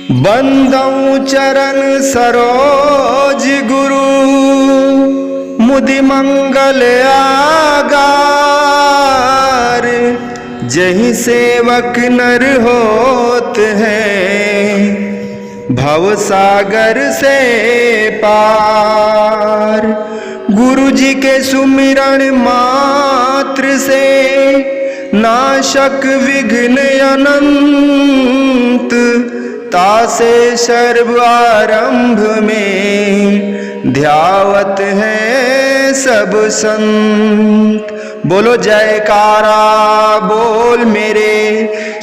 बंदौ चरण सरोज गुरु मुदि मंगल आगार। जहि सेवक नर होत हैं भव सागर से पार। गुरु जी के सुमिरन मात्र से नाशक विघ्न अनंत। तासे सर्व आरंभ में ध्यावत है सब संत। बोलो जयकारा बोल मेरे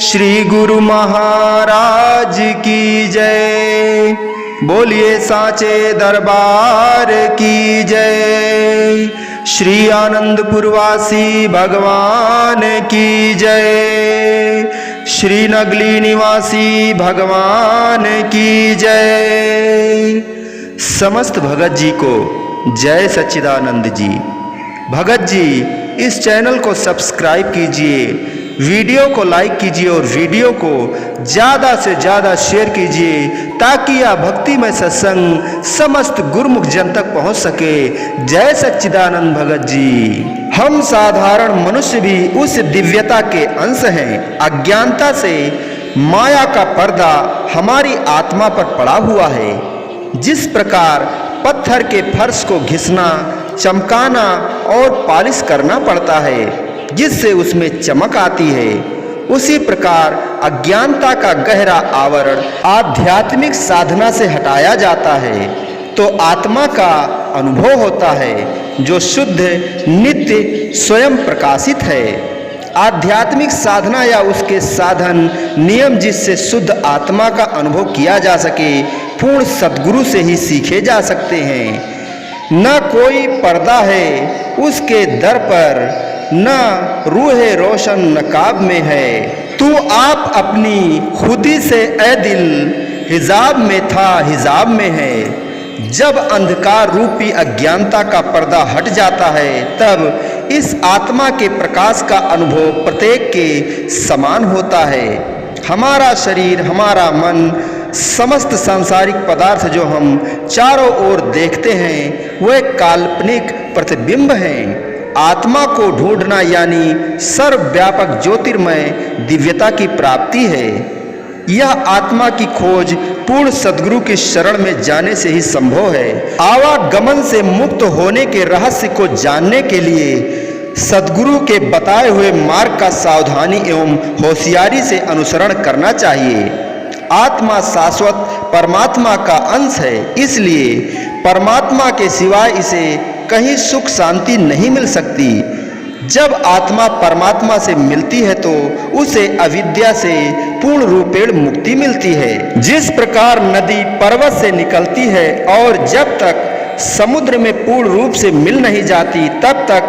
श्री गुरु महाराज की जय। बोलिए साचे दरबार की जय। श्री आनंदपुरवासी भगवान की जय। श्री नगली निवासी भगवान की जय। समस्त भगत जी को जय सच्चिदानंद जी। भगत जी इस चैनल को सब्सक्राइब कीजिए, वीडियो को लाइक कीजिए और वीडियो को ज़्यादा से ज़्यादा शेयर कीजिए ताकि यह भक्तिमय सत्संग समस्त गुरुमुख जन तक पहुंच सके। जय सच्चिदानंद भगत जी। हम साधारण मनुष्य भी उस दिव्यता के अंश हैं। अज्ञानता से माया का पर्दा हमारी आत्मा पर पड़ा हुआ है। जिस प्रकार पत्थर के फर्श को घिसना, चमकाना और पालिश करना पड़ता है जिससे उसमें चमक आती है, उसी प्रकार अज्ञानता का गहरा आवरण आध्यात्मिक साधना से हटाया जाता है तो आत्मा का अनुभव होता है जो शुद्ध नित्य स्वयं प्रकाशित है। आध्यात्मिक साधना या उसके साधन नियम जिससे शुद्ध आत्मा का अनुभव किया जा सके पूर्ण सद्गुरु से ही सीखे जा सकते हैं। न कोई पर्दा है उसके दर पर, न रूहे रोशन नकाब में है। तू आप अपनी खुदी से ए दिल हिजाब में था हिजाब में है। जब अंधकार रूपी अज्ञानता का पर्दा हट जाता है तब इस आत्मा के प्रकाश का अनुभव प्रत्येक के समान होता है। हमारा शरीर, हमारा मन, समस्त सांसारिक पदार्थ जो हम चारों ओर देखते हैं वे काल्पनिक प्रतिबिंब हैं। आत्मा को ढूंढना यानी सर्वव्यापक ज्योतिर्मय दिव्यता की प्राप्ति है। यह आत्मा की खोज पूर्ण सद्गुरु की शरण में जाने से ही संभव है। आवागमन से मुक्त होने के रहस्य को जानने के लिए सद्गुरु के बताए हुए मार्ग का सावधानी एवं होशियारी से अनुसरण करना चाहिए। आत्मा शाश्वत परमात्मा का अंश है, इसलिए परमात्मा के सिवाय इसे कहीं सुख शांति नहीं मिल सकती। जब आत्मा परमात्मा से मिलती है तो उसे अविद्या से पूर्ण रूपेण मुक्ति मिलती है। जिस प्रकार नदी पर्वत से निकलती है और जब तक समुद्र में पूर्ण रूप से मिल नहीं जाती तब तक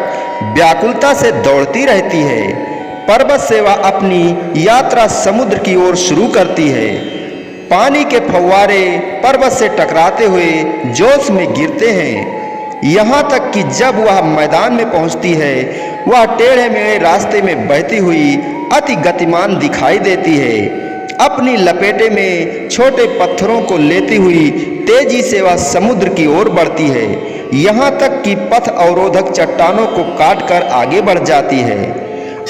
व्याकुलता से दौड़ती रहती है। पर्वत से वह अपनी यात्रा समुद्र की ओर शुरू करती है। पानी के फव्वारे पर्वत से टकराते हुए जोश में गिरते हैं, यहाँ तक कि जब वह मैदान में पहुँचती है वह टेढ़े मेढ़े रास्ते में बहती हुई अति गतिमान दिखाई देती है। अपनी लपेटे में छोटे पत्थरों को लेती हुई तेजी से वह समुद्र की ओर बढ़ती है, यहाँ तक कि पथ अवरोधक चट्टानों को काटकर आगे बढ़ जाती है।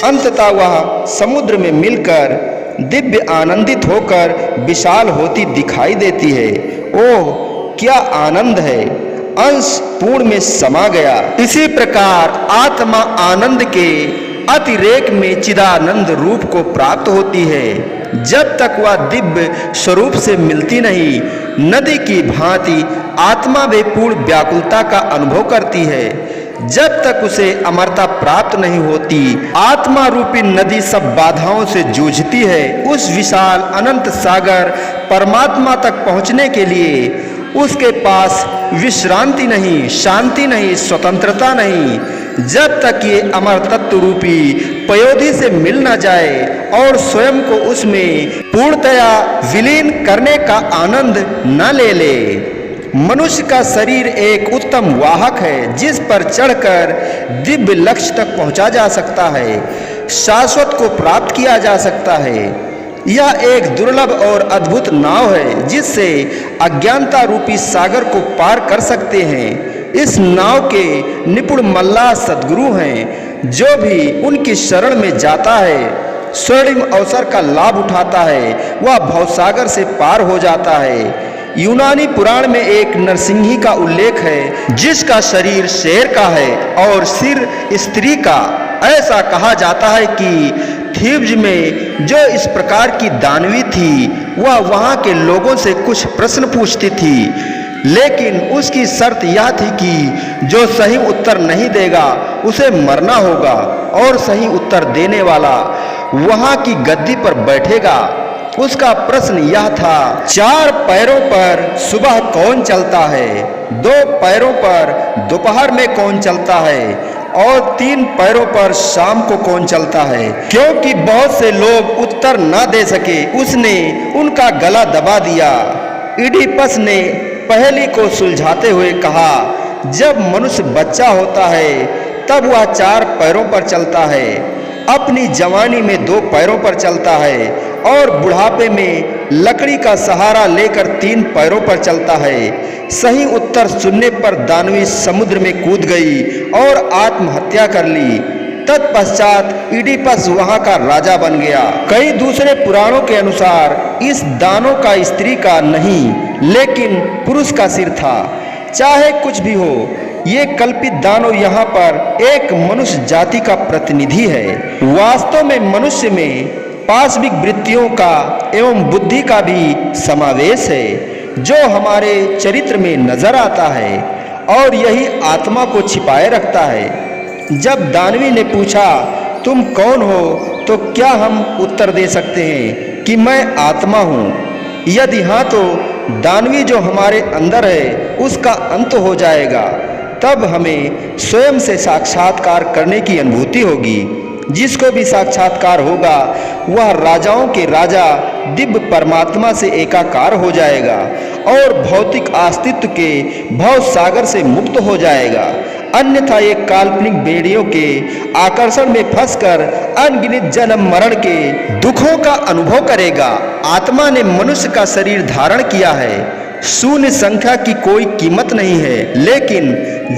अंततः वह समुद्र में मिलकर दिव्य आनंदित होकर विशाल होती दिखाई देती है। ओह क्या आनंद है, अंश पूर्ण में समा गया। इसी प्रकार आत्मा आनंद के अतिरेक में चिदानंद रूप को प्राप्त होती है। जब तक वह दिव्य स्वरूप से मिलती नहीं, नदी की भांति आत्मा वे पूर्ण व्याकुलता का अनुभव करती है। जब तक उसे अमरता प्राप्त नहीं होती, आत्मा रूपी नदी सब बाधाओं से जूझती है। उस विशाल अनंत सागर परमात्मा तक पहुंचने के लिए उसके पास विश्रांति नहीं, शांति नहीं, स्वतंत्रता नहीं। जब तक ये अमर तत्व रूपी पयोधि से मिल न जाए और स्वयं को उसमें पूर्णतया विलीन करने का आनंद न ले ले। मनुष्य का शरीर एक उत्तम वाहक है जिस पर चढ़कर दिव्य लक्ष्य तक पहुंचा जा सकता है, शाश्वत को प्राप्त किया जा सकता है। यह एक दुर्लभ और अद्भुत नाव है जिससे अज्ञानता रूपी सागर को पार कर सकते हैं। इस नाव के निपुण मल्लाह सद्गुरु हैं। जो भी उनकी शरण में जाता है स्वर्णिम अवसर का लाभ उठाता है, वह भवसागर से पार हो जाता है। यूनानी पुराण में एक नरसिंही का उल्लेख है जिसका शरीर शेर का है और सिर स्त्री का। ऐसा कहा जाता है कि थीब्स में जो इस प्रकार की दानवी थी वह वहाँ के लोगों से कुछ प्रश्न पूछती थी, लेकिन उसकी शर्त यह थी कि जो सही उत्तर नहीं देगा उसे मरना होगा और सही उत्तर देने वाला वहाँ की गद्दी पर बैठेगा। उसका प्रश्न यह था, 4 पैरों पर सुबह कौन चलता है, 2 पैरों पर दोपहर में कौन चलता है और 3 पैरों पर शाम को कौन चलता है। क्योंकि बहुत से लोग उत्तर न दे सके उसने उनका गला दबा दिया। इडिपस ने पहेली को सुलझाते हुए कहा, जब मनुष्य बच्चा होता है तब वह 4 पैरों पर चलता है, अपनी जवानी में 2 पैरों पर चलता है और बुढ़ापे में लकड़ी का सहारा लेकर 3 पैरों पर चलता है। सही उत्तर सुनने पर दानवी समुद्र में कूद गई और आत्महत्या कर ली। तत्पश्चात इडिपस वहां का राजा बन गया। कई दूसरे पुराणों के अनुसार इस दानव का स्त्री का नहीं लेकिन पुरुष का सिर था। चाहे कुछ भी हो, ये कल्पित दानव यहाँ पर एक मनुष्य जाति का प्रतिनिधि है। वास्तव में मनुष्य में पाशविक वृत्तियों का एवं बुद्धि का भी समावेश है जो हमारे चरित्र में नजर आता है और यही आत्मा को छिपाए रखता है। जब दानवी ने पूछा, तुम कौन हो, तो क्या हम उत्तर दे सकते हैं कि मैं आत्मा हूँ? यदि हाँ, तो दानवी जो हमारे अंदर है उसका अंत हो जाएगा। तब हमें स्वयं से साक्षात्कार करने की अनुभूति होगी। जिसको भी साक्षात्कार होगा वह राजाओं के राजा दिव्य परमात्मा से एकाकार हो जाएगा और भौतिक अस्तित्व के भव सागर से मुक्त हो जाएगा। अन्यथा ये काल्पनिक बेड़ियों के आकर्षण में फंसकर अनगिनत जन्म मरण के दुखों का अनुभव करेगा। आत्मा ने मनुष्य का शरीर धारण किया है। शून्य संख्या की कोई कीमत नहीं है, लेकिन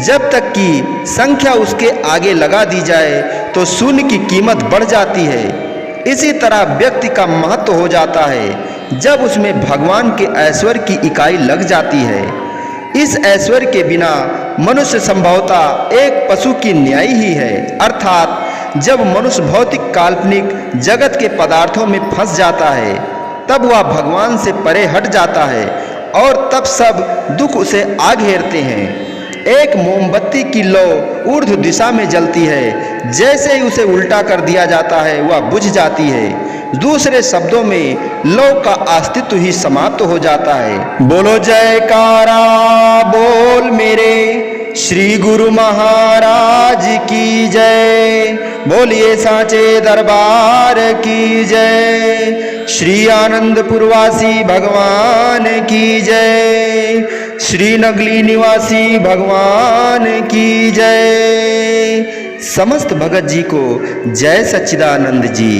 जब तक कि संख्या उसके आगे लगा दी जाए तो शून्य की कीमत बढ़ जाती है। इसी तरह व्यक्ति का महत्व हो जाता है जब उसमें भगवान के ऐश्वर्य की इकाई लग जाती है। इस ऐश्वर्य के बिना मनुष्य संभवतः एक पशु की न्याय ही है। अर्थात जब मनुष्य भौतिक काल्पनिक जगत के पदार्थों में फंस जाता है तब वह भगवान से परे हट जाता है और तब सब दुख उसे आ घेरते हैं। एक मोमबत्ती की लौ ऊर्ध्व दिशा में जलती है, जैसे ही उसे उल्टा कर दिया जाता है वह बुझ जाती है। दूसरे शब्दों में लौ का अस्तित्व ही समाप्त हो जाता है। बोलो जयकारा बोल मेरे श्री गुरु महाराज की जय। बोलिए सांचे दरबार की जय। श्री आनंदपुरवासी भगवान की जय। श्री नगली निवासी भगवान की जय। समस्त भगत जी को जय सच्चिदानंद जी।